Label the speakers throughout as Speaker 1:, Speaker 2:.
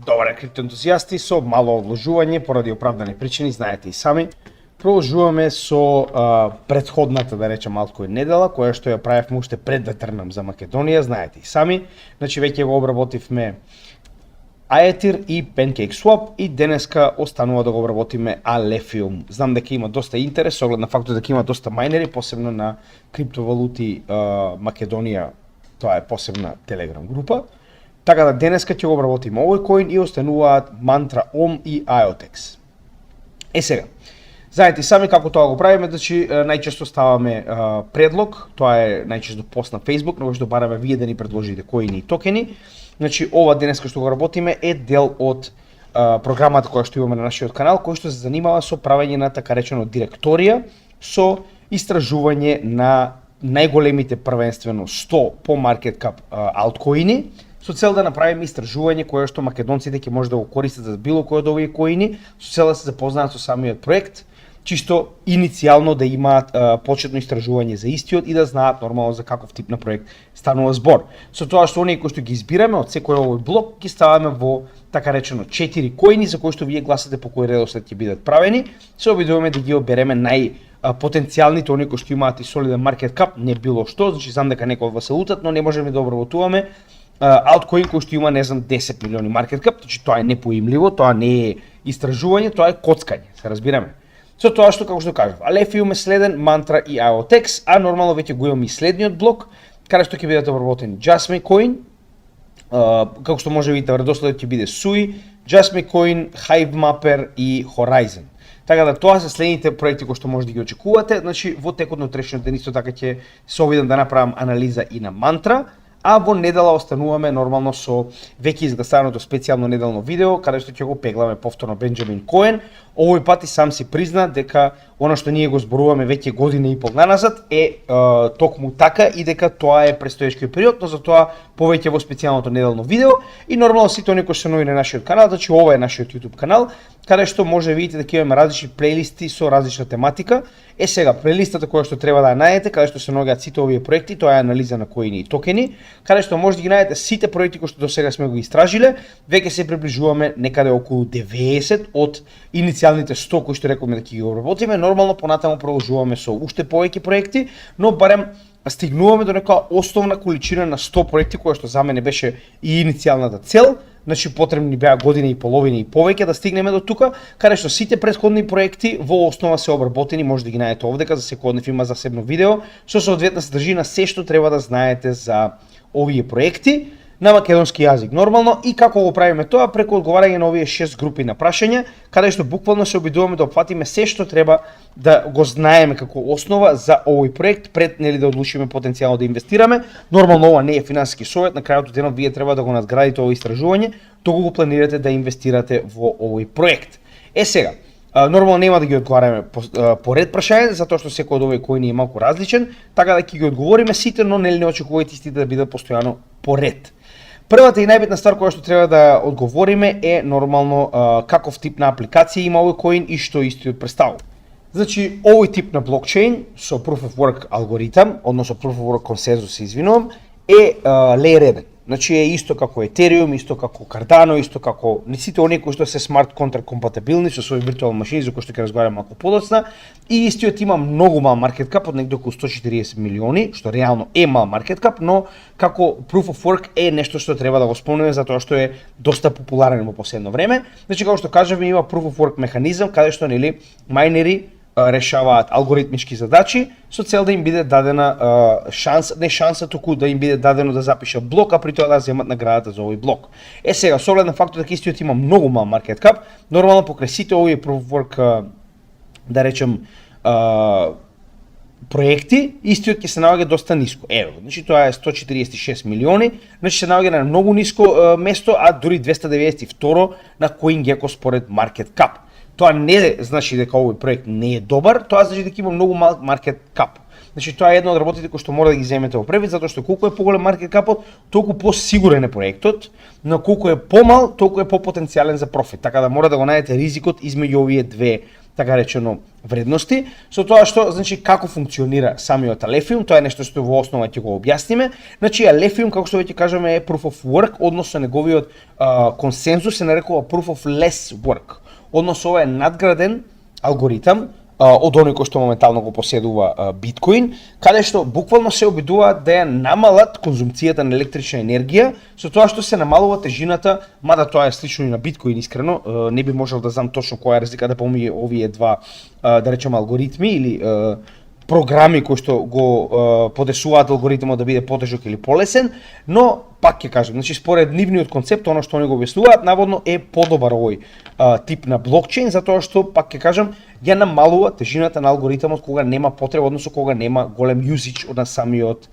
Speaker 1: Добре, криптоентузијасти, со мало одложување поради оправдани причини, знаете и сами. Продолжуваме со претходната, да речем, алткоин недела, која што ја правевме уште пред да тргнам за Македонија, знаете и сами. Значи веќе го обработивме Aether и PancakeSwap и денеска останува да го обработиме Alephium. Знам дека има доста интерес, со оглед на фактот дека има доста мајнери, посебно на криптовалути Македонија, тоа е посебна Telegram група. Така да денеска ќе го обработиме овој коин и остануваат Mantra Om и IOTEX. Сега, знаете сами како тоа го правиме, значи најчесто ставаме предлог, тоа е најчесто пост на Facebook, на кој што бараме вие да ни предложите коини и токени. Значи ова денеска што го работиме е дел од програмата која што имаме на нашиот канал, кој што се занимава со правење на така речено директорија со истражување на најголемите првенствено 100 по маркет кап алткоини, со цел да направиме истражување кое што македонците ќе може да го користат за било кој од овие коини, со цел да се запознаат со самиот проект, чисто иницијално да имаат почетно истражување за истиот и да знаат нормално за каков тип на проект станува збор. Со тоа што оние кои што ги избираме од секој овој блок ги ставаме во така речено 4 коини за кои што вие гласате по кој редослед ќе бидат правени, се обидуваме да ги обереме потенцијалните оние кои што имаат и солиден маркет кап, не било што, значи знам дека некои од вас се лутат, но не можеме да обработуваме алткоин кој што има не знам 10 милиони маркет кап, значи тоа е непоимливо, тоа не е истражување, тоа е коцкање, се разбираме. Со тоа што како што кажав, Alephium е следен, Mantra и IOTEX, а нормално веќе го имаме и следниот блок, каде што ќе бидат обработени Jasmy Coin, како што може видите редоследот ќе биде Sui, Jasmy Coin, Hivemapper и Horizon. Така да тоа се следните проекти кои што може да ги очекувате, значи во текот на утрешниот ден исто така ќе се обидам да направам анализа и на Mantra, а во недела остануваме нормално со веќе изгласаното специјално неделно видео, каде што ќе го пегламе повторно Benjamin Coin. Овој пат и сам си призна дека она што ние го зборуваме веќе година и пол наназад е токму така и дека тоа е престоечкиот период, но за тоа повеќе во специјалното неделно видео и нормално сите оние кои се нови на нашиот канал, значи ова е нашиот YouTube канал, каде што може да видите дека имаме различни плейлисти со различна тематика. Сега плейлистата која што треба да ја најдете, каде што се наоѓаат сите овие проекти, тоа е анализа на коини и токени, каде што може да ги најдете сите проекти кои што досега сме го истражиле. Веќе се приближуваме некаде околу 90 од иницијалните 100 кои што рековме дека ќе ги обработиме. Нормално понатаму продолжуваме со уште повеќе проекти, но барем стигнуваме до некоја основна количина на 100 проекти која што за мене беше и иницијалната цел. Значи потребни беа година и половина и повеќе да стигнеме до тука, каде што сите претходни проекти во основа се обработени, може да ги најдете овдека, за секој од нив има засебно видео со соодветна содржина, се што треба да знаете за овие проекти на македонски јазик нормално и како го правиме тоа преку одговарање на овие 6 групи на прашања, каде што буквално се обидуваме да опфатиме се што треба да го знаеме како основа за овој проект пред нели да одлучиме потенцијално да инвестираме. Нормално ова не е финансиски совет, на крајот од денот вие треба да го надградите овој истражување, доколку го планирате да инвестирате во овој проект. Сега, нормално нема да ги одговараме по ред прашања, затоа што секој од овие коини е малку различен, така да ќе ги одговориме сите, но нели не очекувајте истите да бидат постојано по ред. Првата и најбитна ствар која што треба да одговориме е нормално каков тип на апликација има овој коин и што истиот представува. Значи, овој тип на блокчейн со Proof of Work алгоритам, односно Proof of Work консензус се извинувам, е Layer 1. Значи е исто како Ethereum, исто како Cardano, исто како не сите оние кои што се смарт контракт компатибилни со своји виртуални машини, за кои што ќе разговараме малку подоцна, и истиот има многу мал маркет кап од негде околу 140 милиони, што реално е мал маркет кап, но како Proof of Work е нешто што треба да го спомнеме затоа што е доста популарен во последно време. Значи како што кажавме има Proof of Work механизам каде што нели мајнери решаваат алгоритмички задачи со цел да им биде дадена шанса, туку да им биде дадено да запишат блок, а при тоа да земат наградата за овој блок. Сега, со оглед на фактот дека истиот има многу мал маркет кап, нормално покрај сите овие Proof of Work, да речем, проекти, истиот ќе се наоѓа доста ниско. Ево, значи тоа е 146 милиони, значи се наоѓа на многу ниско место, а дури 292 на CoinGecko според маркет кап. Тоа не значи дека овој проект не е добар, тоа значи дека има многу мал маркет кап. Значи тоа е една од работите кои што мора да ги земете во превид, затоа што колку е поголем маркет капот, толку посигурен е проектот, но колку е помал, толку е попотенцијален за профит. Така да мора да го најдете ризикот измеѓу овие две така речено вредности, со тоа што значи како функционира самиот Алефиум, тоа е нешто што во основа ќе го објасниме. Значи Алефиум, како што веќе кажаме, е proof of work, односно неговиот консензус се нарекува proof of less work. Односно ова е надграден алгоритам од оној кој што моментално го поседува биткоин, каде што буквално се обидуваат да ја намалат конзумцијата на електрична енергија, со тоа што се намалува тежината, мада тоа е слично и на биткоин, искрено, не би можел да знам точно која е разликата помеѓу овие два, да речеме, алгоритми или програми кои што го подесуваат алгоритмот да биде потежок или полесен, но пак ќе кажам, значи според нивниот концепт, оно што они го објаснуваат, наводно е подобар овој тип на блокчейн, затоа што пак ќе кажам, ја намалува тежината на алгоритмот кога нема потреба, односно кога нема голем юзич на самиот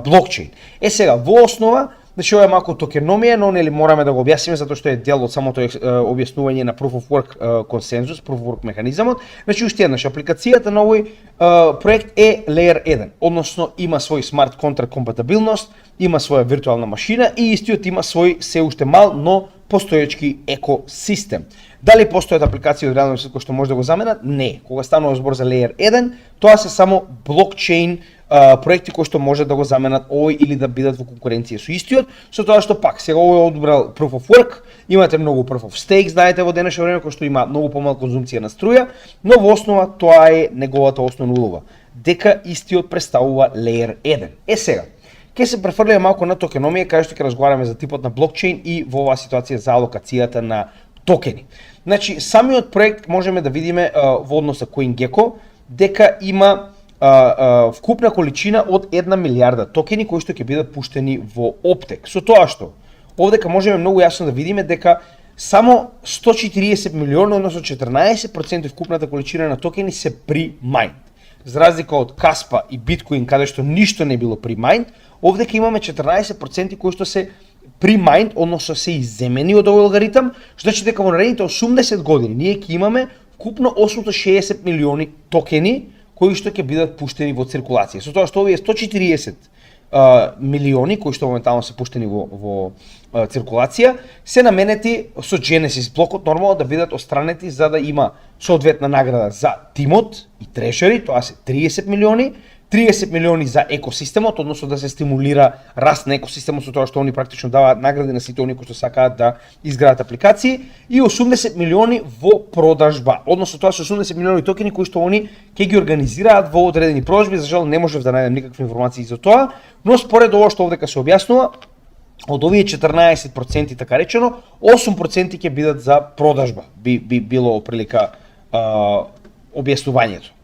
Speaker 1: блокчейн. Сега во основа, значи ова е малку токеномија, но нели мораме да го објасниме затоа што е дел од самото објаснување на proof of work консензус, proof of work механизамот. Значи уште еднаш апликацијата на овој проект е Layer 1, односно има свој смарт контракт компатибилност, има своја виртуелна машина и истиот има свој се уште мал, но постоечки екосистем. Дали постојат апликации од реалниот свет кои што може да го заменат? Не. Кога станува збор за Layer 1, тоа се само блокчейн проекти кои што може да го заменат овој или да бидат во конкуренција со истиот, со тоа што пак сега овој одбрал proof of work, имате многу proof of stake, знаете во денешно време кој што има многу помал конзумција на струја, но во основа тоа е неговата основна улога, дека истиот представува Layer 1. Сега ќе се префрлиме малку на токеномија, каде што ќе разговараме за типот на блокчейн и во оваа ситуација за алокацијата на токени. Значи, самиот проект можеме да видиме во однос со CoinGecko дека има вкупна количина од 1 милиарда токени кои што ќе бидат пуштени во оптек. Со тоа што овдека можеме многу јасно да видиме дека само 140 милиони, односно 14% вкупната количина на токени се pre-mined. За разлика од Каспа и биткоин каде што ништо не било pre-mined, овдека имаме 14% кои што се pre-mined, односно се изземени од овој алгоритам, што значи дека во наредните 80 години ние ќе имаме вкупно 860 милиони токени кои што ќе бидат пуштени во циркулација. Со тоа што овие 140 милиони кои што моментално се пуштени во циркулација се наменети со Genesis блокот нормално да бидат отстранети за да има соодветна награда за тимот и трешери, тоа се 30 милиони, 30 милиони за екосистемот, односно да се стимулира раст на екосистемот со тоа што они практично даваат награди на сите они кои што сакаат да изградат апликации и 80 милиони во продажба. Односно тоа се 80 милиони токени кои што они ќе ги организираат во одредени продажби. За жал не можев да најдем никакви информации за тоа, но според ова што овдека се објаснува, од овие 14% така речено, 8% ќе бидат за продажба. Би било оприлика објаснувањето.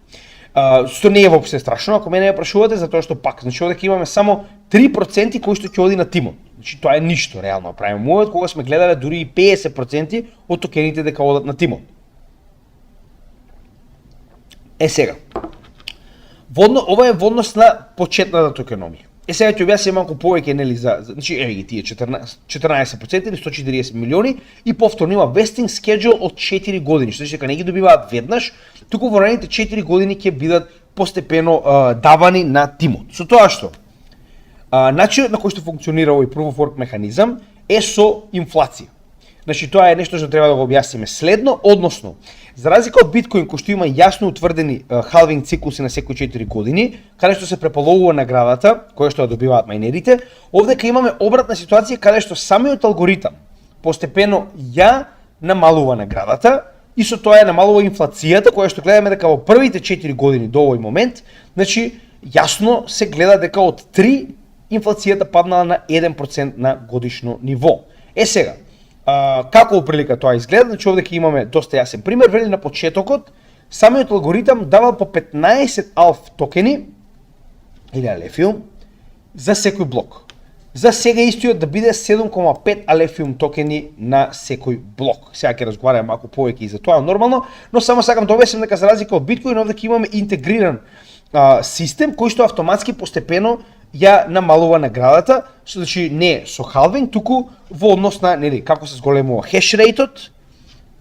Speaker 1: Што не е воопште страшно, ако мене ја прашувате, затоа што пак, значи овде ќе имаме само 3% кои што ќе оди на тимот. Значи тоа е ништо реално правиме муавет, кога сме гледале дури и 50% од токените дека одат на тимот. Сега. Ова е во однос на почетната токеномија. Сега ќе објаснам малку повеќе нели значи еве ги тие 14% или 140 милиони и повторно има vesting schedule од 4 години, што значи дека не ги добиваат веднаш, туку во наредните 4 години ќе бидат постепено давани на тимот. Со тоа што начинот на кој што функционира овој proof of work механизам е со инфлација. Значи тоа е нешто што треба да го објасниме следно, односно за разлика од биткоин кој што има јасно утврдени халвинг циклуси на секои 4 години, каде што се преполовува наградата која што ја добиваат мајнерите, овдека имаме обратна ситуација каде што самиот алгоритам постепено ја намалува наградата и со тоа ја намалува инфлацијата која што гледаме дека во првите 4 години до овој момент, значи јасно се гледа дека од 3 инфлацијата паднала на 1% на годишно ниво. Сега, како оприлика тоа изгледа, значи овде ќе имаме доста јасен пример, вели на почетокот, самиот алгоритам давал по 15 алф токени, или алефиум, за секој блок. За сега истиот да биде 7,5 алефиум токени на секој блок. Сега ќе разговараме малку повеќе и за тоа нормално, но само сакам да објаснам дека за разлика од биткоин, овде ќе имаме интегриран систем кој што автоматски постепено ја намалува наградата, значи не со халвинг, туку во однос на нели како се зголемува хешрейтот,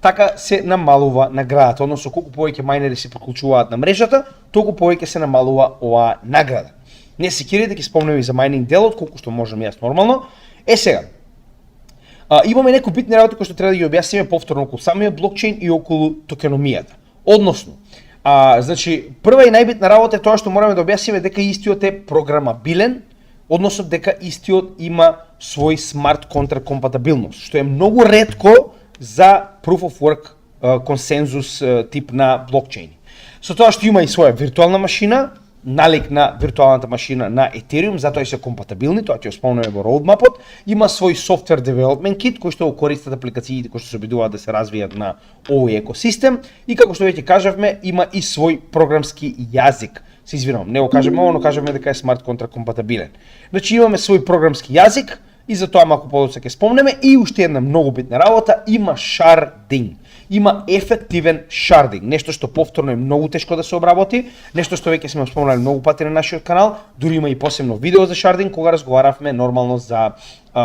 Speaker 1: така се намалува наградата, односно колку повеќе мајнери се приклучуваат на мрежата, толку повеќе се намалува оваа награда. Не се кирите, ќе спомнеме и за мајнинг делот, колку што можам јас нормално. Сега, имаме некои битни работи кои што треба да ги објасниме повторно околу самиот блокчейн и околу токеномијата. Односно, значи, прва и најбитна работа е тоа што мораме да објасниме дека истиот е програмабилен, односно дека истиот има свој смарт контракт компатабилност, што е многу ретко за proof of work консензус тип на блокчейни. Со тоа што има и своја виртуална машина, налик на виртуалната машина на Ethereum, затоа и се компатабилни, тоа ќе го спомнеме во roadmapот, има свој software development kit кој што го користат апликациите кои што се обидуваат да се развијат на овој екосистем и како што веќе кажавме, има и свој програмски јазик. Се извинувам, не го кажеме ово, но кажеме дека е смарт контракт компатабилен. Значи имаме свој програмски јазик и за тоа малку подоцна ќе спомнеме и уште една многу битна работа, има sharding. Има ефективен шардинг, нешто што повторно е многу тешко да се обработи, нешто што веќе сме спомнали многу пати на нашиот канал, дури има и посебно видео за шардинг кога разговаравме нормално за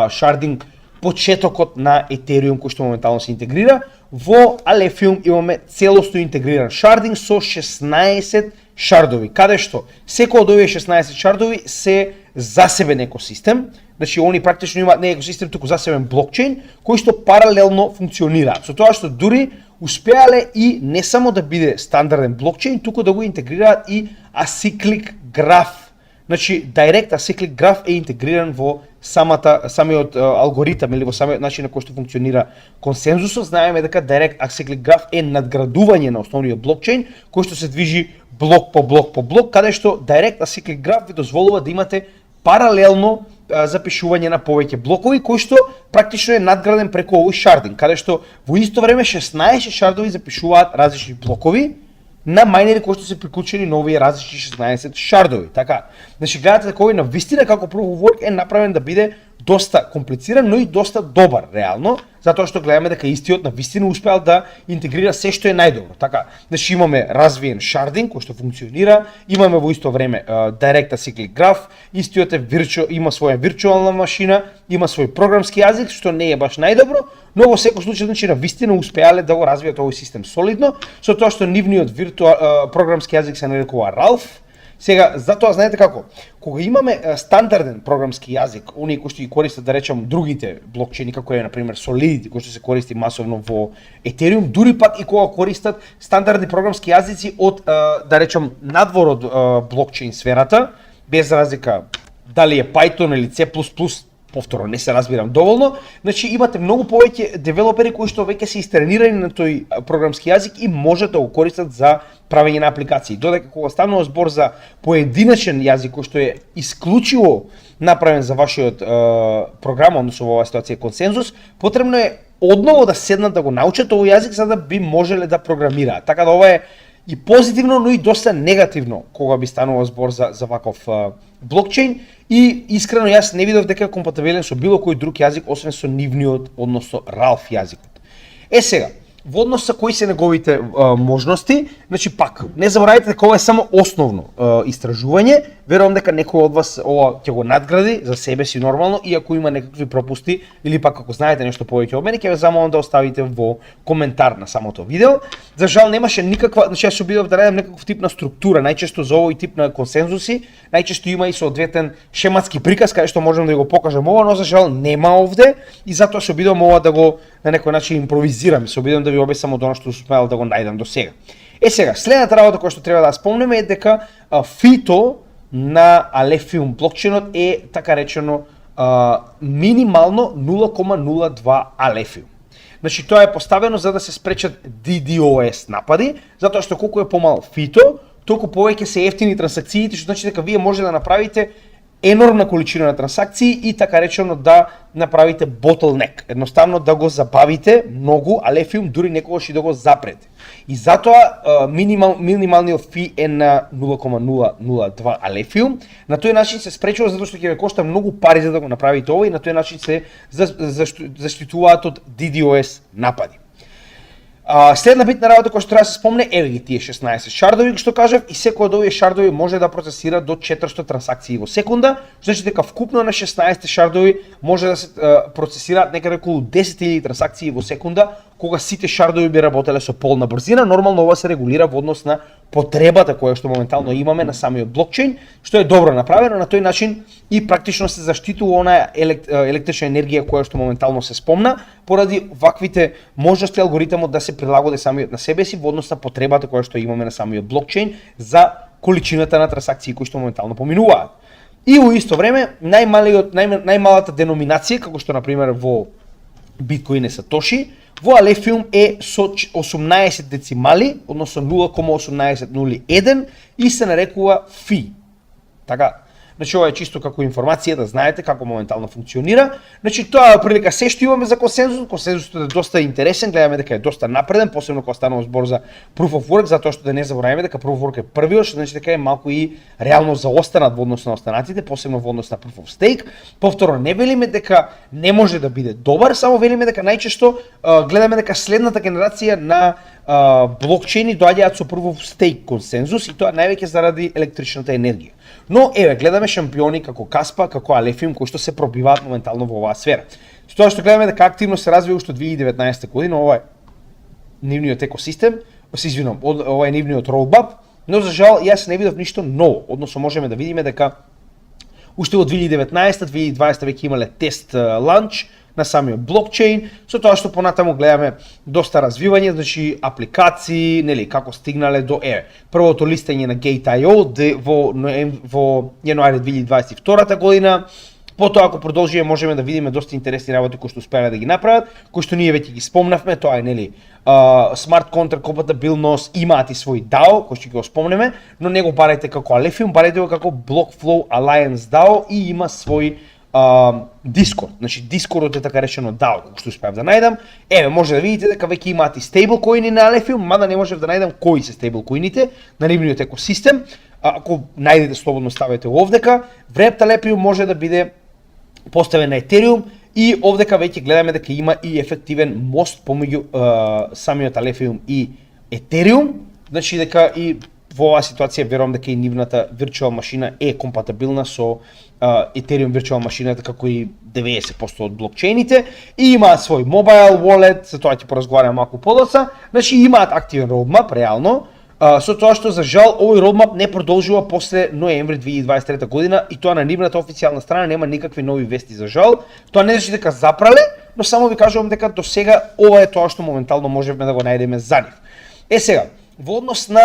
Speaker 1: шардинг почетокот на Ethereum кој што моментално се интегрира. Во Alephium имаме целосно интегриран шардинг со 16 шардови, каде што секој од овие 16 шардови се засебен екосистем. Значи, они практично имаат не екосистем, туку засебен блокчейн, кој што паралелно функционира. Со тоа што дури успеале и не само да биде стандарден блокчейн, туку да го интегрираат и acyclic граф. Значи, Direct Acyclic Graph е интегриран во самиот алгоритам или во самиот начин на кој што функционира консензусот. Знаеме дека Direct Acyclic Graph е надградување на основниот блокчейн, кој што се движи блок по блок по блок, каде што Direct Acyclic Graph ви дозволува да имате паралелно запишување на повеќе блокови, кој што практично е надграден преку овој шардинг, каде што во исто време 16 шардови запишуваат различни блокови на мајнери кои што се приклучени на овие различни 16 шардови. Така, значи гледате дека овој навистина како proof of work е направен да биде доста комплициран, но и доста добар реално, затоа што гледаме дека истиот навистина успеал да интегрира се што е најдобро. Така, значи имаме развиен шардинг кој што функционира, имаме во исто време Direct Acyclic Graph, истиот има своја виртуална машина, има свој програмски јазик што не е баш најдобро, но во секој случај значи навистина успеале да го развијат овој систем солидно, со тоа што нивниот програмски јазик се нарекува Ralph. Сега, затоа знаете како, кога имаме стандарден програмски јазик, оние кои што ги користат да речем другите блокчейни како е на пример Solidity, кој што се користи масовно во Ethereum, дури пак и кога користат стандардни програмски јазици од да речем надвор од блокчейн сферата, без разлика дали е Python или C++, повторно не се разбирам доволно, значи имате многу повеќе девелопери кои што веќе се истренирани на тој програмски јазик и можат да го користат за правење на апликации. Додека кога станува збор за поединачен јазик кој што е исклучиво направен за вашиот програма, односно во оваа ситуација консензус, потребно е одново да седнат да го научат овој јазик за да би можеле да програмираат. Така да ова е и позитивно, но и доста негативно кога би станува збор за ваков блокчейн и искрено јас не видов дека е компатибилен со било кој друг јазик освен со нивниот, односно Ralph јазикот. Сега, во однос со кои се неговите можности, значи пак, не заборавајте дека ова е само основно истражување, верувам дека некој од вас ова ќе го надгради за себе си нормално и ако има некакви пропусти или пак ако знаете нешто повеќе од мене, ќе ве замолам да оставите во коментар на самото видео. За жал немаше никаква, значи јас се обидов да најдам некаков тип на структура, најчесто за овој тип на консензуси, најчесто има и соодветен шематски приказ каде што можам да го покажам ова, но за жал нема овде и затоа се обидувам ова да го на некој начин импровизирам, се обидам да ви објаснам од она што успеал да го најдам до сега. Сега, следната работа која што треба да спомнеме е дека фито на Alephium блокчейнот е така речено минимално 0,02 Alephium. Значи тоа е поставено за да се спречат DDoS напади, затоа што колку е помал фито, толку повеќе се ефтини трансакциите, што значи дека вие може да направите енормна количина на трансакции и така речено да направите bottleneck, едноставно да го забавите многу Alephium, дури некогаш и да го запрете. И затоа минималниот фи е на 0,002 Alephium. На тој начин се спречува затоа што ќе ве кошта многу пари за да го направите ова и на тој начин се заштитуваат од DDoS напади. Следна битна работа која што треба да се спомне е ги тие 16 шардови што кажав и секој од овие шардови може да процесира до 400 трансакции во секунда, што значи дека вкупно на 16 шардови може да се процесираат некаде околу 10.000 трансакции во секунда, кога сите шардови би работеле со полна брзина. Нормално ова се регулира во однос на потребата која што моментално имаме на самиот блокчейн, што е добро направено, на тој начин и практично се заштитува онаа електрична енергија која што моментално се спомна, поради ваквите можности алгоритмот да се прилагоди самиот на себе си во однос на потребата која што имаме на самиот блокчейн за количината на трансакции кои што моментално поминуваат. И во исто време најмалата деноминација, како што на пример во биткоин е сатоши, во Алефиум е со 18 децимали, односно 0,1801 и се нарекува фи. Така, значи ова е чисто како информација да знаете како моментално функционира. Значи тоа е прилика се што имаме за консензус. Консензусот е доста интересен, гледаме дека е доста напреден, посебно кога станува збор за Proof of Work, затоа што да не забораваме дека Proof of Work е првиот, што значи дека е малку и реално заостанат во однос на останатите, посебно во однос на Proof of Stake. Повторно не велиме дека не може да биде добар, само велиме дека најчесто гледаме дека следната генерација на блокчейни доаѓаат со Proof of Stake консензус и тоа највеќе заради електричната енергија. Но еве гледаме шампиони како Каспа, како Алефиум кои што се пробиваат моментално во оваа сфера. Со тоа што гледаме дека активно се развива уште 2019 година, ова е нивниот екосистем, ова е нивниот roadmap, но за жал јас не видов ништо ново, односно можеме да видиме дека уште во 2019-2020 веќе имале тест ланч на самиот блокчейн, со тоа што понатаму гледаме доста развивање, значи апликации, нели како стигнале до првото листење на Gate.io во јануари 2022 година. Потоа ако продолжиме можеме да видиме доста интересни работи кои што успеале да ги направат, кои што ние веќе ги спомнавме, тоа е нели смарт контракт компатибилност, имаат и свој DAO кој што ќе го спомнеме, но не го барајте како Алефиум, барајте го како Blockflow Alliance DAO и има свој Discord, значи Discordот е така речено DAO, како што успеав да најдам. Еве може да видите дека веќе имаат и стейблкоини на Алефиум, мада не можев да најдам кои се стейблкоините на нивниот екосистем. Ако најдете слободно ставете овдека. Wrapped Alefиум може да биде поставен на Етериум и овдека веќе гледаме дека има и ефективен мост помеѓу самиот Алефиум и Етериум, значи дека и во оваа ситуација верувам дека и нивната виртуал машина е компатибилна со Ethereum виртуал машината како и 90% од блокчейните и имаат свој mobile wallet, за тоа ќе поразговараме малку подоцна. Значи имаат активен roadmap реално, со тоа што за жал овој roadmap не продолжува после ноември 2023 година и тоа на нивната официјална страна нема никакви нови вести за жал. Тоа не значи дека запрале, но само ви кажувам дека до сега ова е тоа што моментално можеме да го најдеме за нив. Сега, во однос на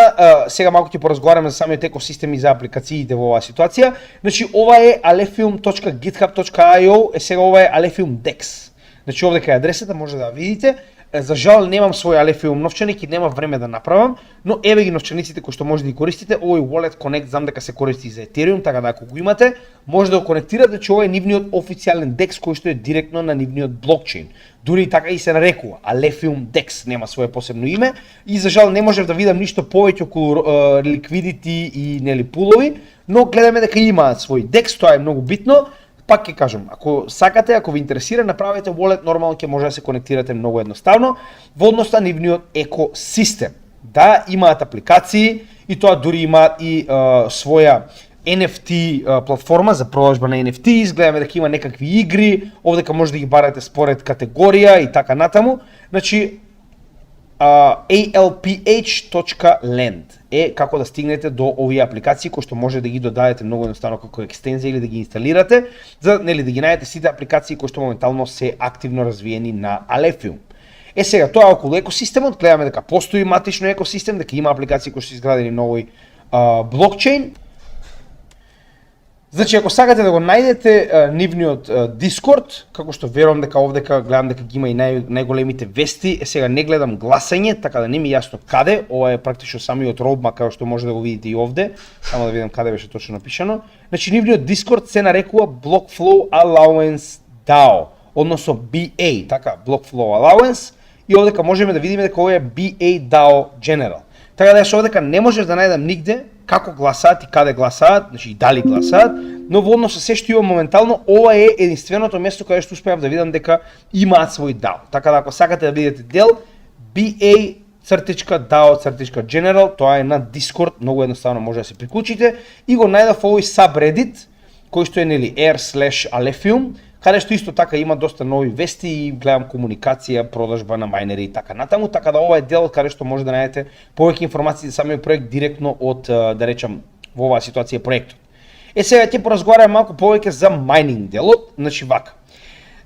Speaker 1: сега малку ќе поразговараме за самиот екосистем и за апликациите во оваа ситуација. Значи ова е alefium.github.io, сега ова е Alefium DEX. Значи овде кај адресата може да видите. За жал немам свој Alefium новчаник и нема време да направам, но еве ги новчаниците кои што може да ги користите. Овој Wallet Connect знам дека се користи за Ethereum, така да ако го имате, може да го конектирате, значи ова е нивниот официјален DEX кој што е директно на нивниот блокчейн. Дури и така и се нарекува Alefium DEX, нема свое посебно име и за жал не можев да видам ништо повеќе околу liquidity и нели пулови, но гледаме дека имаат свој DEX, тоа е многу битно. Пак ќе кажам, ако сакате, ако ви интересира, направете wallet, нормално ќе може да се конектирате многу едноставно во однос на нивниот екосистем. Да, имаат апликации и тоа дури имаат и своја NFT платформа за продажба на NFT, изгледаме дека има некакви игри, овдека може да ги барате според категорија и така натаму. Значи alph.land е како да стигнете до овие апликации кои што може да ги додадете многу едноставно како екстензија или да ги инсталирате, за нели да ги најдете сите апликации кои што моментално се активно развиени на Alefium. Сега тоа околу екосистемот, гледаме дека постои матично екосистем, дека има апликации кои што се изградени на овој блокчейн. Значи, ако сакате да го најдете нивниот Discord, како што верувам дека овдека гледам дека ги има и најголемите вести, сега не гледам гласање, така да не ми јасно каде, ова е практично самиот roadmap како што може да го видите и овде, само да видам каде беше точно напишано. Значи, нивниот Discord се нарекува Blockflow Allowance DAO, односно BA, така, Blockflow Allowance, и овдека можеме да видиме дека ова е BA DAO General. Така да јас овдека не можев да најдам нигде како гласаат и каде гласаат, значи и дали гласаат, но во однос со се што имам моментално, ова е единственото место каде што успеав да видам дека имаат свој DAO. Така да ако сакате да видите дел, BA.DAO.General, тоа е на Discord, многу едноставно може да се приклучите и го најдов овој subreddit кој што е нели r/Alefium, каде што исто така има доста нови вести и гледам комуникација, продажба на мајнери и така натаму, така да ова е дел каде што може да најдете повеќе информации за самиот проект директно од, да речам, во оваа ситуација проектот. Сега ќе поразговараме малку повеќе за мајнинг делот, значи вака.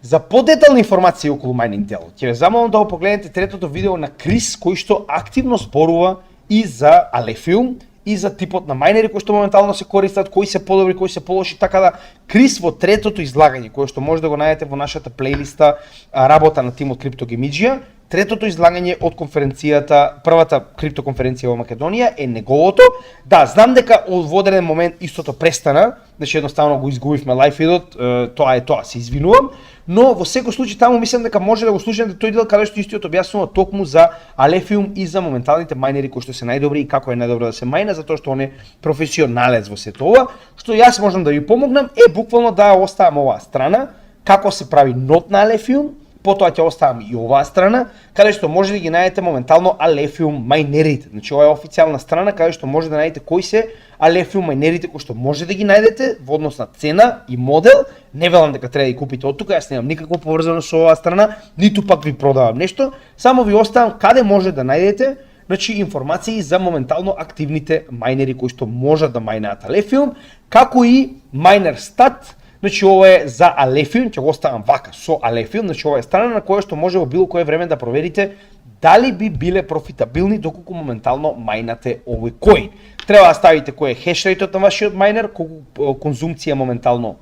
Speaker 1: За подетални информации околу мајнинг делот, ќе ве замолам да го погледнете третото видео на Крис, кој што активно зборува и за Алефиум, и за типот на мајнери кои што моментално се користат, кои се подобри, кои се полоши, така да Крис во третото излагање, кое што може да го најдете во нашата плейлиста работа на тимот Криптогемиджија, третото излагање од конференцијата, првата криптоконференција во Македонија е неговото. Да, знам дека во одреден момент истото престана, значи едноставно го изгубивме лайф фидот, тоа е тоа, се извинувам, но во секој случај таму мислам дека може да го слушнете тој дел каде што истиот објаснува токму за Алефиум и за моменталните мајнери кои што се најдобри и како е најдобро да се мајна, затоа што он е професионалец во сето ова. Што јас можам да ви помогнам е буквално да оставам оваа страна, како се прави нот на Алефиум, потоа ќе оставам и оваа страна, каде што може да ги најдете моментално Алефиум мајнерите. Значи ова е официјална страна каде што може да најдете кои се Алефиум мајнерите кои што може да ги најдете во однос на цена и модел. Не велам дека треба да ги купите од тука, јас немам никакво поврзано со оваа страна, ниту пак ви продавам нешто, само ви оставам каде може да најдете, значи информации за моментално активните мајнери кои што можат да мајнаат Алефиум, како и мајнер стат. Значи ова е за Алефиум, ќе го оставам вака со Алефиум, значи ова е страна на која што може во било кое време да проверите дали би биле профитабилни доколку моментално мајнате овој коин. Треба да ставите кој е хешрейтот на вашиот мајнер, колку конзумција моментално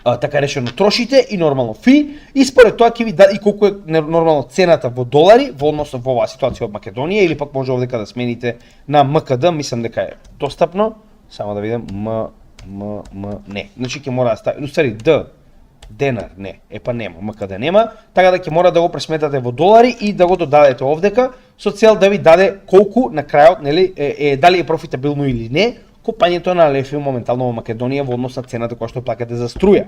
Speaker 1: така речено трошите и нормално фи, и според тоа ќе ви даде и колку е нормално цената во долари во однос во оваа ситуација од Македонија, или пак може овдека да смените на МКД, мислам дека е достапно, само да видам не. Значи ќе мора да стави, устари денар, не, нема, МКД нема, така да ќе мора да го пресметате во долари и да го додадете овдека со цел да ви даде колку на крајот, нели, дали е профитабилно или не, купањето на Алефиум моментално во Македонија во однос на цената која што плаќате за струја.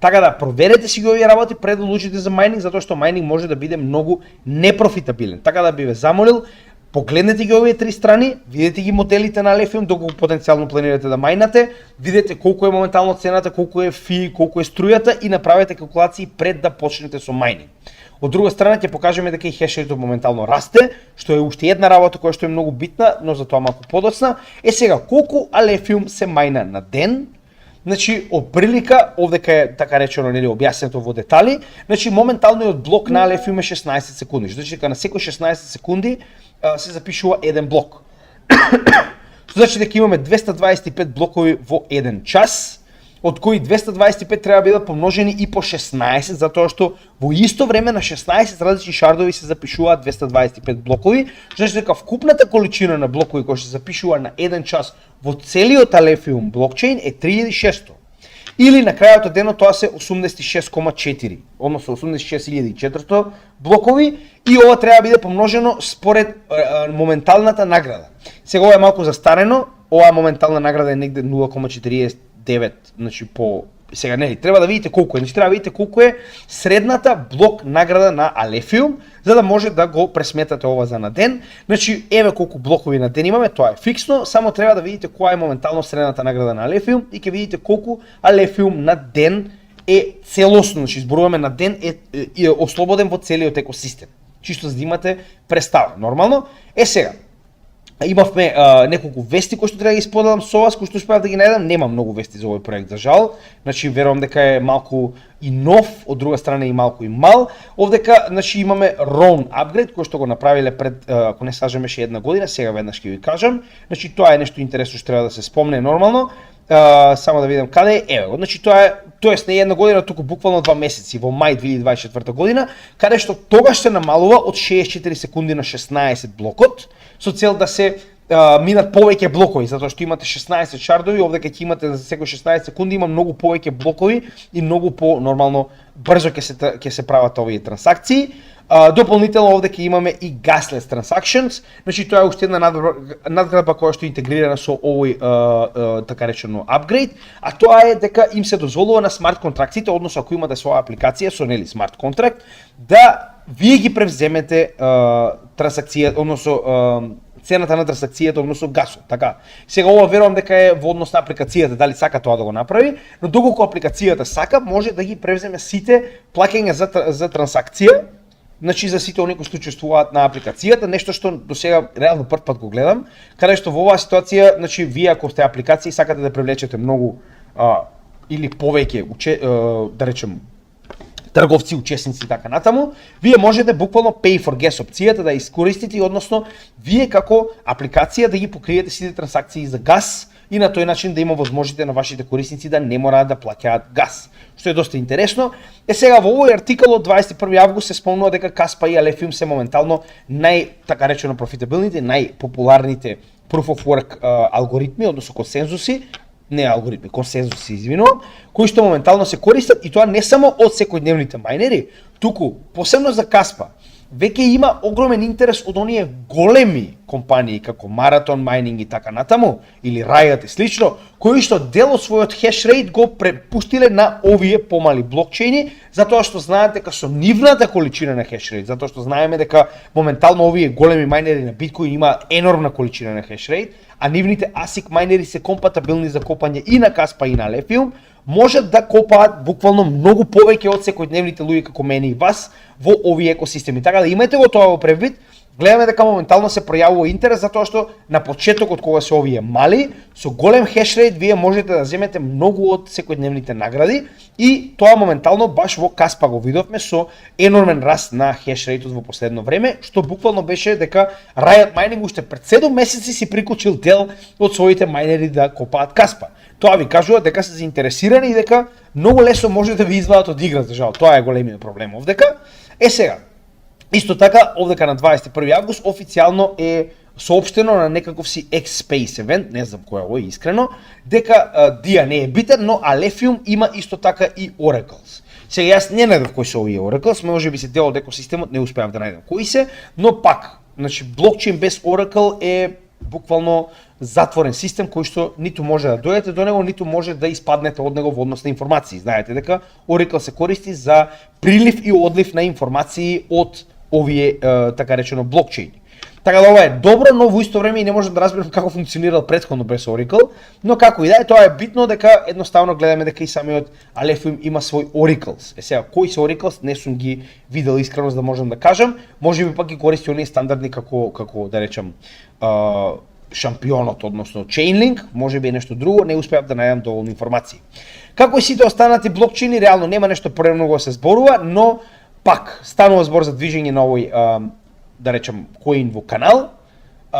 Speaker 1: Така да проверете си ги овие работи пред да одлучите за мајнинг, затоа што мајнинг може да биде многу непрофитабилен. Така да би ве замолил, погледнете ги овие три страни, видете ги моделите на Алефиум доколку потенцијално планирате да мајнате, видете колку е моментално цената, колку е фи, колку е струјата и направете калкулации пред да почнете со мајнинг. Од друга страна ќе покажеме дека и хешрейтот моментално расте, што е уште една работа која што е многу битна, но за тоа малку подоцна. Сега колку Алефиум се мајна на ден? Значи, оприлика, овдека е така речено, нели, објаснето во детали, значи моменталниот блок на Алефиум е 16 секунди. Значи дека на секој 16 секунди се запишува еден блок. Значи дека имаме 225 блокови во еден час, од кои 225 треба да бидат помножени и по 16, затоа што во исто време на 16 различни шардови се запишуваат 225 блокови, значи дека вкупната количина на блокови кои се запишува на еден час во целиот Алефиум блокчейн е 3600. Или на крајот од денот тоа се 86,4, односно 86.400 блокови, и ова треба да биде помножено според моменталната награда. Сега ова е малку застарено, оваа моментална награда е негде 0,49, значи по сега нели треба да видите колку е, значи треба да видите колку е средната блок награда на Алефиум, за да може да го пресметате ова за на ден. Значи еве колку блокови на ден имаме, тоа е фиксно, само треба да видите која е моментално средната награда на Алефиум и ќе видите колку Алефиум на ден е целосно, значи зборуваме на ден е ослободен во целиот екосистем. Чисто за да имате представа. Нормално сега имавме неколку вести кои што треба да ги споделам со вас, кои што успеав да ги најдам. Нема многу вести за овој проект, за жал. Значи верувам дека е малку и нов, од друга страна и малку и мал. Овдека значи имаме Roam апгрейд кој што го направиле пред, ако не сажемеше една година, сега веднаш ќе ви кажам. Значи тоа е нешто интересно што треба да се спомне нормално. Само да видам каде е. Еве, значи тоа е, тоест не една година, туку буквално 2 месеци, во мај 2024 година, каде што тогаш се намалува од 64 секунди на 16 блокот, со цел да се минат повеќе блокови, затоа што имате 16 шардови, овдека ќе имате за секој 16 секунди има многу повеќе блокови и многу по нормално брзо ќе се прават овие трансакции. Дополнително овдека имаме и gasless transactions, значи тоа е уште една надградба која што е интегрирана со овој така речено апгрейд, а тоа е дека им се дозволува на смарт контрактите, односно ако имате своја апликација со нели смарт контракт, да вие ги превземете трансакција, односно цената на трансакцијата односно гасот, така. Сега ова верувам дека е во однос на апликацијата, дали сака тоа да го направи, но доколку апликацијата сака, може да ги превземе сите плаќања за трансакција, значи за сите оние кои што учествуваат на апликацијата, нешто што до сега реално прв пат го гледам, каде што во оваа ситуација, значи вие ако сте апликација и сакате да привлечете многу или повеќе да речем трговци, учесници и така натаму, вие можете буквално pay for gas опцијата да искористите, односно вие како апликација да ги покриете сите трансакции за газ и на тој начин да има возможите на вашите корисници да не мораат да плаќаат газ, што е доста интересно. Сега во овој артикал од 21 август се спомнува дека Каспа и Алефиум се моментално така речено профитабилните, најпопуларните proof of work алгоритми, односно консензуси, не алгоритми, консензуси, извинувам, кои што моментално се користат и тоа не само од секојдневните мајнери, туку посебно за Каспа веќе има огромен интерес од оние големи компании како Marathon Mining и така натаму или Riot и слично, кои што дел од својот хешрейт го препустиле на овие помали блокчейни, затоа што знаат дека со нивната количина на хешрейт, затоа што знаеме дека моментално овие големи мајнери на биткоин има енормна количина на хешрейт, а нивните ASIC мајнери се компатабилни за копање и на Каспа и на Алефиум, можат да копаат буквално многу повеќе од секојдневните луѓе како мене и вас во овие екосистеми. Така да имајте го тоа во предвид. Гледаме дека моментално се пројавува интерес затоа што на почетокот кога се овие мали, со голем хешрейт вие можете да земете многу од секојдневните награди и тоа моментално баш во Каспа го видовме со енормен раст на хешрейтот во последно време, што буквално беше дека Riot Mining уште пред 7 месеци си прикучил дел од своите мајнери да копаат Каспа. Тоа ви кажува дека се заинтересирани и дека многу лесно може да ви извадат од игра, за жал. Тоа е големиот проблем овдека. Сега, исто така, овдека на 21 август официјално е соопштено на некаков си X-Space евент, не знам кој е овој искрено, дека DIA не е битен, но Алефиум има исто така и Oracles. Сега јас не најдов кои се овие Oracles, може би се дел од екосистемот, не успеав да најдам кои се, но пак, значи блокчейн без Oracle е буквално затворен систем кој што ниту може да дојдете до него, ниту може да испаднете од него во однос на информации. Знаете дека Oracle се користи за прилив и одлив на информации од овие така речено блокчейни. Така да ова е добро, но во исто време и не можам да разберам како функционирал претходно без Oracle, но како и да е, тоа е битно дека едноставно гледаме дека и самиот Алефиум има свој Oracles. Сега кои се Oracles не сум ги видел искрено за да можам да кажам, можеби пак ги користи оние стандардни како да речам шампионот, односно Chainlink, можеби е нешто друго, не успеав да најдам доволно информации. Како и сите останати блокчейни, реално нема нешто премногу да се зборува, но пак станува збор за движење на овој да речем коин во канал,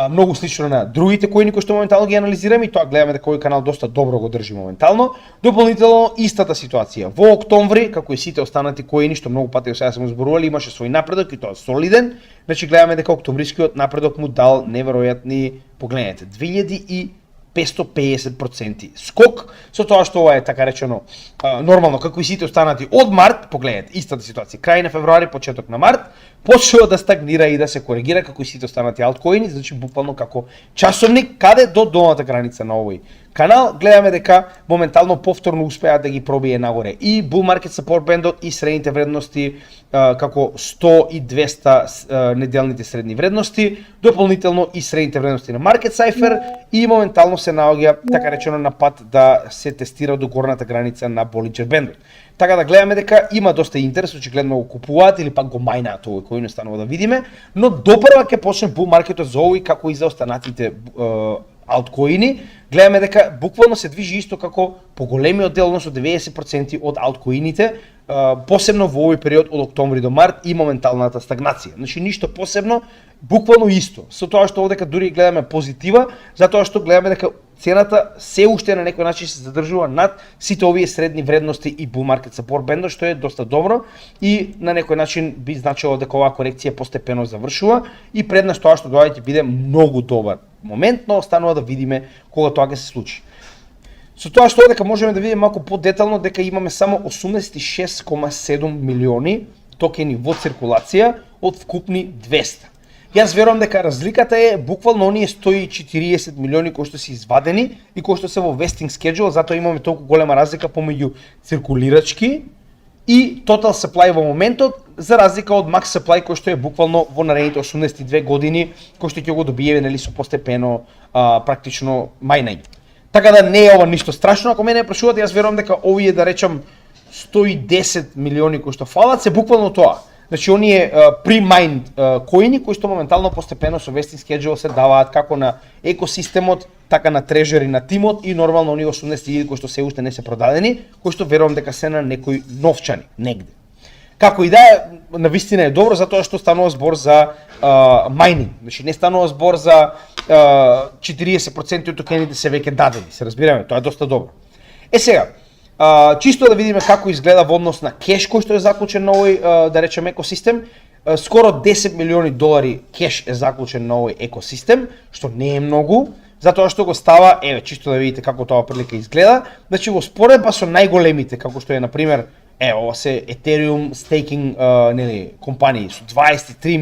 Speaker 1: многу слично на другите коини кои што моментално ги анализираме и тоа гледаме дека овој канал доста добро го држи моментално. Дополнително истата ситуација. Во октомври, како и сите останати коини што многу пати сега сме зборували, имаше свој напредок и тоа солиден. Значи гледаме дека октомврискиот напредок му дал неверојатни, погледнете, 2550% скок, со тоа што ова е така речено нормално, како и сите останати од март, погледнете, истата ситуација, крај на февруари, почеток на март, почнува да стагнира и да се коригира како и сите останати алткоини, значи буквално како часовник, каде до долната граница на овој канал, гледаме дека моментално повторно успеа да ги пробие нагоре и Bull Market Support Band и средните вредности како 100 и 200 неделните средни вредности, дополнително и средните вредности на Market Cipher и моментално се наоѓа така речено на пат да се тестира до горната граница на Bollinger Band. Така да гледаме дека има доста интерес, очигледно го купуваат или пак го мајнаат овој кој не станува да видиме, но допрва ќе почне Bull Marketот за овој како и за останатите алткоини. Гледаме дека буквално се движи исто како поголемиот дел, односно 90% од алткоините, посебно во овој период од октомври до март и моменталната стагнација. Значи ништо посебно, буквално исто. Со тоа што овдека дури гледаме позитива, затоа што гледаме дека цената се уште на некој начин се задржува над сите овие средни вредности и Bull Market Support Band, што е доста добро и на некој начин би значило дека оваа корекција постепено завршува и преднаш тоа што доаѓа ќе биде многу добар момент, но останува да видиме кога тоа ќе се случи. Со тоа што дека можеме да видиме малку подетално дека имаме само 86,7 милиони токени во циркулација од вкупни 200. Јас верувам дека разликата е буквално оние 140 милиони кои што се извадени и кои што се во vesting schedule, затоа имаме толку голема разлика помеѓу циркулирачки и total supply во моментот, за разлика од max supply кој што е буквално во наредните 82 години, кој што ќе го добиеме нели со постепено практично мајнање. Така да не е ова ништо страшно, ако мене прашувате, јас верувам дека овие да речам 110 милиони кои што фалат се буквално тоа. Значи оние pre-mined коини кои што моментално постепено со vesting schedule се даваат како на екосистемот, така на трежери на тимот и нормално оние 80.000 кои што се уште не се продадени, кои што верувам дека се на некои новчани негде. Како и да е, навистина е добро затоа што станува збор за майнинг. Значи не станува збор за 40% од токените се веќе дадени, се разбираме, тоа е доста добро. Сега, чисто да видиме како изгледа во однос на кеш кој што е заклучен на овој, да речем, екосистем. Скоро 10 милиони долари кеш е заклучен на овој екосистем, што не е многу, затоа што го става, еве, чисто да видите како тоа прилика изгледа, значи во споредба со најголемите, како што е, например, ова се Ethereum staking нели компании со 23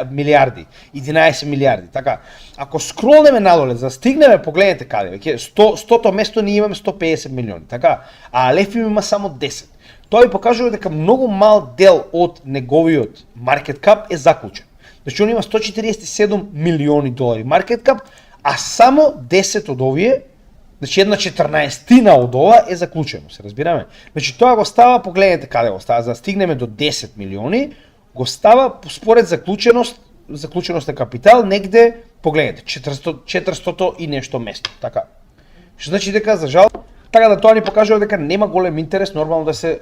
Speaker 1: милиарди, 11 милиарди. Така, ако скролнеме надоле, за стигнеме, погледнете каде, веќе 100-то место ние имаме 150 милиони, така, а Alephium има само 10. Тоа ви покажува дека многу мал дел од неговиот market cap е заклучен. Значи он има 147 милиони долари market cap, а само 10 од овие, значи една 14-тина од ова е заклучено, се разбираме. Значи тоа го става, погледнете каде го става, за да стигнеме до 10 милиони, го става според заклученост на капитал негде, погледнете, 400 и нешто место, така. Што значи дека за жал, така да тоа ни покажува дека нема голем интерес нормално да се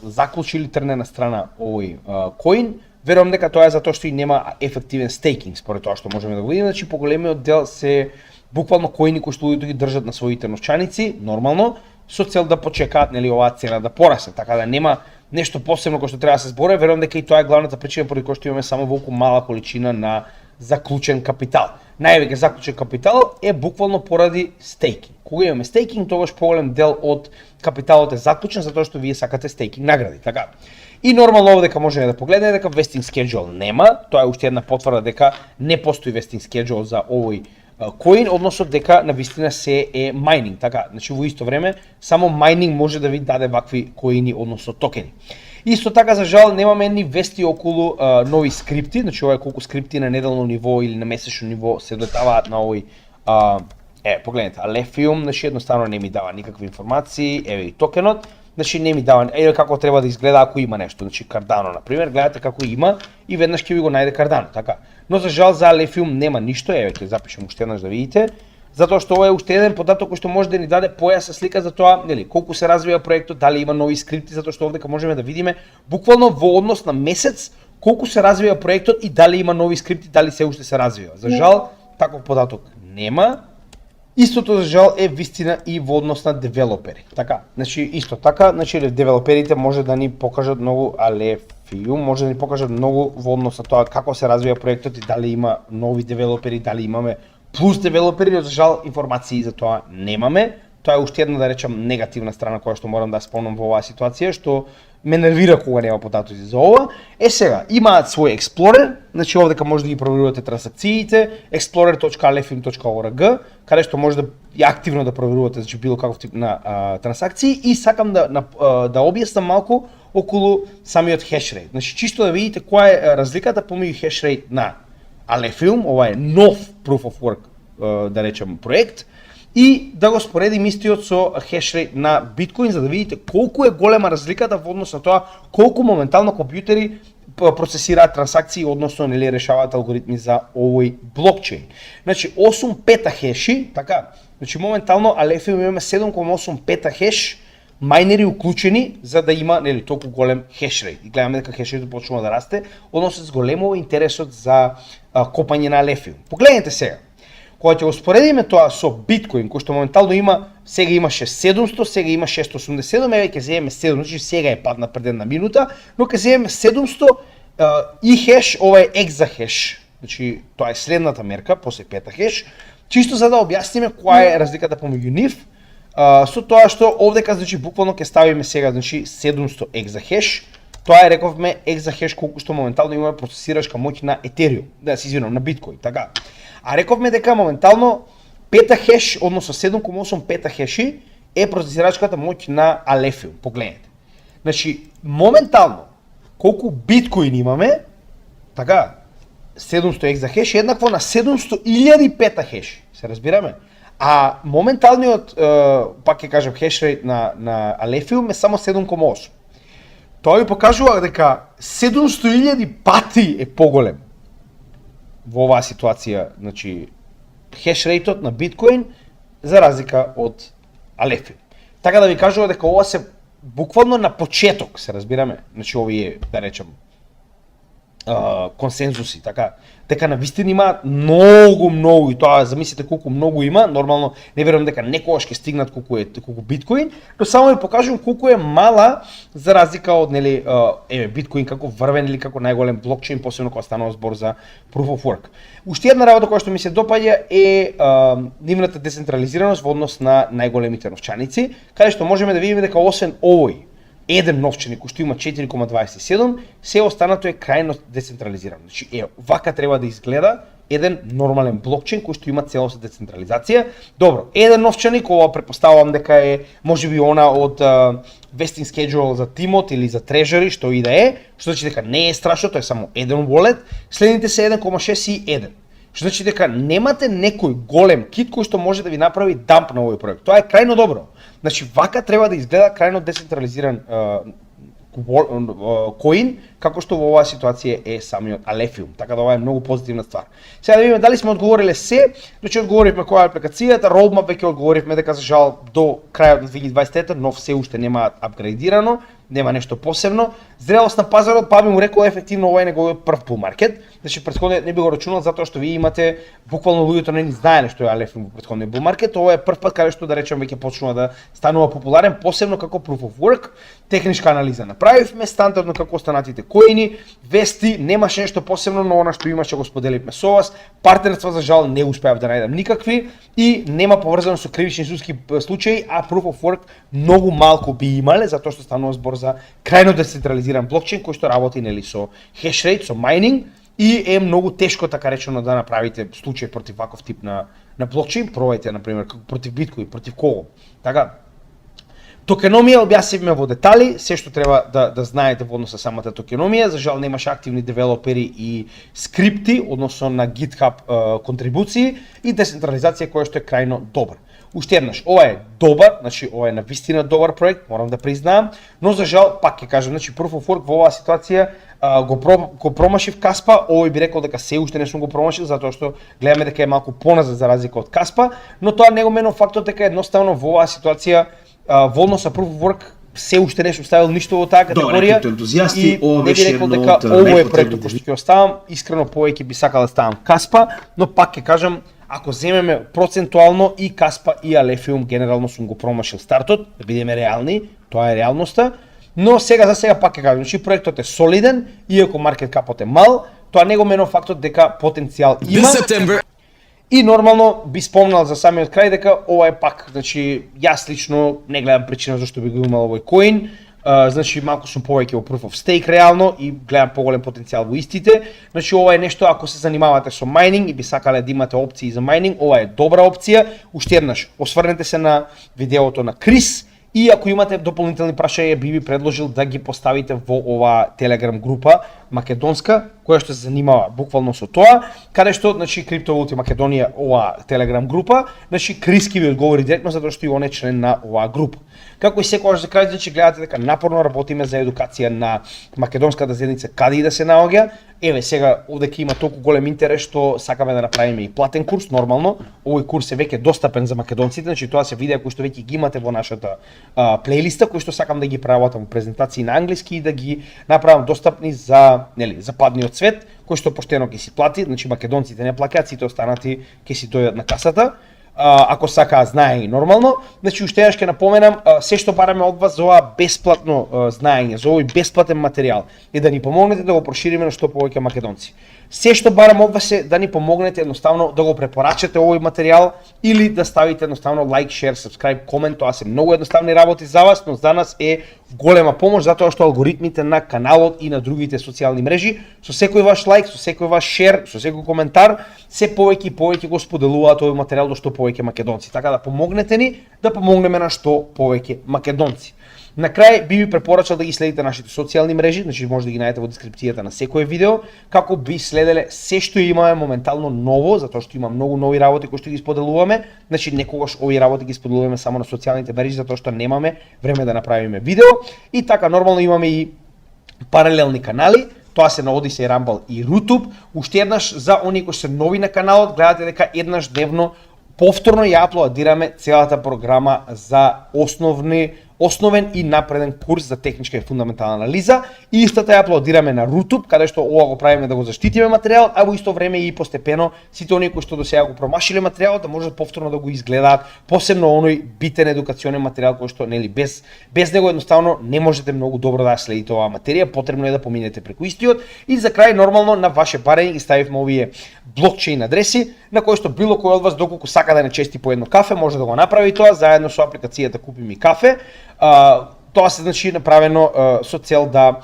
Speaker 1: заклучи или трне на страна овој коин. Верувам дека тоа е затоа што и нема ефективен стейкинг, според тоа што можеме да го видиме, значи поголемиот дел се буквално коини кои што луѓето ги држат на своите новчаници, нормално, со цел да почекаат нели оваа цена да порасне, така да нема нешто посебно кој што треба да се збори. Верувам дека и тоа е главната причина поради која што имаме само волку мала количина на заклучен капитал. Највеќе заклучен капитал е буквално поради стейкинг. Кога имаме стейкинг, тогаш поголем дел од капиталот е заклучен затоа што вие сакате стейкинг награди, така. И нормално овдека можеме да погледнеме дека vesting schedule нема, тоа е уште една потврда дека не постои vesting schedule за овој коин, односно дека навистина се е майнинг, така, значи во исто време само майнинг може да ви даде вакви коини, односно токени. Исто така, за жал, немаме ни вести околу нови скрипти, значи ова е колку скрипти на неделно ниво или на месечно ниво се долетаваат на овој погледнете, Alephium, значи едноставно не ми дава никакви информации, еве и токенот, значи не ми дава, еве како треба да изгледа ако има нешто, значи Cardano, например, гледате како има и веднаш ќе ви го најде Cardano, така. Но за жал за Alephium нема ништо, еве ќе запишем уште еднаш да видите, затоа што ова е уште еден податок кој што може да ни даде појасна слика за тоа, нели, колку се развива проектот, дали има нови скрипти, затоа што овдека можеме да видиме буквално во однос на месец колку се развива проектот и дали има нови скрипти, дали се уште се развива. За жал таков податок нема. Истото за жал е вистина и во однос на девелопери. Така, значи исто така, значи девелоперите може да ни покажат многу, Alephium може да ни покажат многу во однос на тоа како се развива проектот и дали има нови девелопери, дали имаме плюс девелопери, но за жал информации за тоа немаме. Тоа е уште една, да речам, негативна страна која што морам да спомнам во оваа ситуација, што ме нервира кога нема податоци за ова. Сега, имаат свој Explorer, значи овдека може да ги проверувате трансакциите, explorer.alephium.org, каде што може да и активно да проверувате значи било каков тип на трансакции и сакам да објаснам малку околу самиот хешрейт. Значи чисто да видите која е разликата помеѓу хешрейт на Alephium, ова е нов Proof of Work, да речем, проект, и да го споредим истиот со хешрейт на биткоин, за да видите колку е голема разликата во однос на тоа колку моментално компјутери процесираат трансакции, односно нели решаваат алгоритми за овој блокчейн. Значи 8 петахеши, така, значи моментално Alephium имаме 7,8 петахеш майнери уклучени за да има нели толку голем хешрейт. И гледаме дека хешрейтот почнува да расте, односно зголемува интересот за копање на Alephium. Погледнете сега. Кога ќе го споредиме тоа со биткоин, кој што моментално има, сега имаше 700, сега има 687, еве ќе земеме 700, значи сега е падна пред една минута, но ќе земеме 700 и хеш, ова е екзахеш, значи тоа е следната мерка, после петахеш, чисто за да објасниме која е разликата помеѓу нив, со тоа што овдека значи буквално ќе ставиме сега значи 700 екзахеш, тоа е рековме екзахеш колку што моментално имаме процесирачка моќ на Ethereum, да се извинам, на биткоин, така. А рековме дека моментално петахеш, односно 7,8 петахеши е процесирачката моќ на Alephium. Погледнете. Значи, моментално, колку биткоин имаме, така, 700 екзахеш е еднакво на 700.000 петахеш, се разбираме? А моменталниот, пак ќе кажем, хешрейт на Алефиум е само 7,8. Тоа ви покажува дека 700.000 пати е поголем во оваа ситуација, значи, хешрейтот на биткоин за разлика од Алефиум. Така да ви кажува дека ова се буквално на почеток, се разбираме, значи овие, да речем, консензуси, така, дека на вистина има многу и тоа замислите колку многу има, нормално не верувам дека некогаш ќе стигнат колку биткоин, но само ви покажувам колку е мала за разлика од нели биткоин како врвен или како најголем блокчейн, посебно кога станува збор за proof of work. Уште една работа која што ми се допаѓа е нивната децентрализираност во однос на најголемите новчаници, каде што можеме да видиме дека освен овој еден новчаник кој што има 4,27, се останато е крајно децентрализирано. Значи, вака треба да изгледа еден нормален блокчейн кој што има целосна децентрализација. Добро, еден новчаник, ова претпоставувам дека е можеби она од vesting schedule за тимот или за трежери, што и да е, што значи дека не е страшно, тоа е само еден wallet, следните се 1,6 и 1. Што значи дека немате некој голем кит кој што може да ви направи дамп на овој проект. Тоа е крајно добро. Значи, вака треба да изгледа крајно децентрализиран коин, како што во оваа ситуација е самиот Алефиум. Така да ова е многу позитивна ствар. Сега да видиме дали сме одговориле се, значи одговоривме која е апликацијата, roadmap веќе одговоривме дека за жал до крајот на 2023 нов се уште нема апгрейдирано, нема нешто посебно. Зрелост на пазарот, па би му рекол ефективно ова е неговиот прв bull market. Значи претходниот не би го рачунал затоа што вие имате буквално луѓето не ни знаеле што е Алефиум во претходниот bull market. Ова е прв пат каде што да речем веќе почнува да станува популарен, посебно како proof of work, техничка анализа направивме, стандардно како останатите коини, вести, немаше нешто посебно, но она што имаше го споделивме со вас. Партнерства за жал не успеав да најдам никакви и нема поврзано со кривични судски случаи, а proof of work многу малку би имале затоа што станува збор за крајно децентрализиран блокчейн кој што работи нели со хешрейт, со майнинг и е многу тешко така речено да направите случај против ваков тип на блокчейн, пробајте на пример против биткоин, против кого. Така токеномија објаснивме во детали, се што треба да знаете во однос на самата токеномија. За жал немаше активни девелопери и скрипти односно на GitHub контрибуции и децентрализација која што е крајно добра. Уште еднаш, ова е добар, значи ова е навистина добар проект, морам да признаам, но за жал пак ќе кажам, значи Proof of Work во оваа ситуација го промашив Каспа, овој би рекол дека се уште не сум го промашил затоа што гледаме дека е малку поназад за разлика од Каспа, но тоа не го менува фактот дека едноставно во оваа ситуација во однос на Proof of Work се уште не сум ставил ништо во таа категорија и не би рекол дека овој е проектот кој што ќе оставам, искрено повеќе би сакал да ставам Каспа, но пак ќе кажам, ако земеме процентуално и Каспа и Алефиум генерално сум го промашил стартот, да бидеме реални, тоа е реалноста, но сега за сега пак ќе кажам, значи проектот е солиден, иако маркет капот е мал, тоа не го менува фактот дека потенцијал има. И нормално би спомнал за самиот крај дека ова е пак, значи јас лично не гледам причина зашто би го имал овој коин, значи малку сум повеќе во Proof of Stake реално и гледам поголем потенцијал во истите. Значи ова е нешто ако се занимавате со майнинг и би сакале да имате опции за майнинг, ова е добра опција. Уште еднаш, осврнете се на видеото на Крис и ако имате дополнителни прашања би предложил да ги поставите во оваа Telegram група македонска, која што се занимава буквално со тоа, каде што, значи, Криптовалути Македонија, оваа Telegram група, значи, Крис ќе ви одговори директно затоа што и он е член на оваа група. Како и секогаш за крај, значи, гледате дека напорно работиме за едукација на македонската заедница каде и да се наоѓа. Еве сега овде има толку голем интерес што сакаме да направиме и платен курс, нормално. Овој курс е веќе достапен за македонците, значи тоа се видеа кои што веќе ги имате во нашата плейлиста, кои што сакам да ги преработам во презентации на англиски и да ги направам достапни за западниот свет, кој што поштено ќе си плати, значи македонците не плаќаат, сите останати ќе си дојдат на касата. Ако сакаат знаење нормално, значи уште еднаш ќе напоменам, се што бараме од вас за ова бесплатно знаење, за овој бесплатен материјал и да ни помогнете да го прошириме на што повеќе македонци. Се што барам од вас е да ни помогнете едноставно да го препорачате овој материјал или да ставите едноставно лайк, шер, subscribe, комент, тоа се многу едноставни работи за вас, но за нас е голема помош затоа што алгоритмите на каналот и на другите социјални мрежи со секој ваш лайк, со секој ваш шер, со секој коментар се повеќе и повеќе го споделуваат овој материјал до што повеќе македонци. Така да помогнете ни да помогнеме на што повеќе македонци. На крај би ви препорачал да ги следите нашите социјални мрежи, значи може да ги најдете во дескрипцијата на секое видео, како би следеле се што имаме моментално ново, затоа што има многу нови работи кои што ги споделуваме, значи некогаш овие работи ги споделуваме само на социјалните мрежи затоа што немаме време да направиме видео и така нормално имаме и паралелни канали. Тоа се на Odyssey, Rumble и YouTube. Уште еднаш за оние кои се нови на каналот, гледате дека еднаш дневно повторно ја аплодираме целата програма за основен и напреден курс за техничка и фундаментална анализа. И истата ја аплодираме на YouTube, каде што ова го правиме да го заштитиме материјалот, а во исто време и постепено сите оние кои што до сега го промашиле материјалот да можат повторно да го изгледаат, посебно оној битен едукационен материјал кој што нели без него едноставно не можете многу добро да следите оваа материја, потребно е да поминете преку истиот. И за крај нормално на ваше барање ги ставивме овие блокчейн адреси на кои што било кој од вас доколку сака да не чести по едно кафе може да го направи тоа заедно со апликацијата Купи ми кафе. Тоа се значи направено со цел да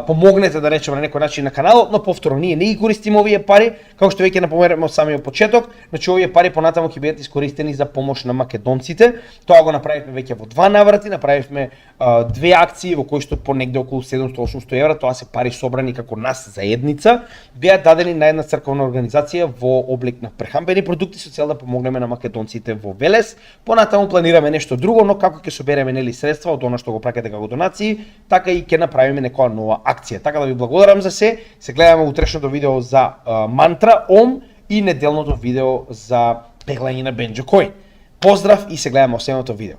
Speaker 1: помогнете да речеме на некој начин на каналот, но повторно ние не ги користиме овие пари, како што веќе напомераме од самиот почеток, значи овие пари понатаму ќе бидат искористени за помош на македонците. Тоа го направивме веќе во 2 наврати, направивме 2 акции во кои што по негде околу 700-800 евра, тоа се пари собрани како нас заедница, беа дадени на една црковна организација во облик на прехранбени продукти со цел да помогнеме на македонците во Велес. Понатаму планираме нешто друго, но како ќе собереме нели средства од она што го праќате како донации, така и ќе направиме некоја нова акција. Така да ви благодарам за се. Се гледаме утрешното видео за мантра, ом и неделното видео за пеглање на Бенџо Коин. Поздрав и се гледаме во следното видео.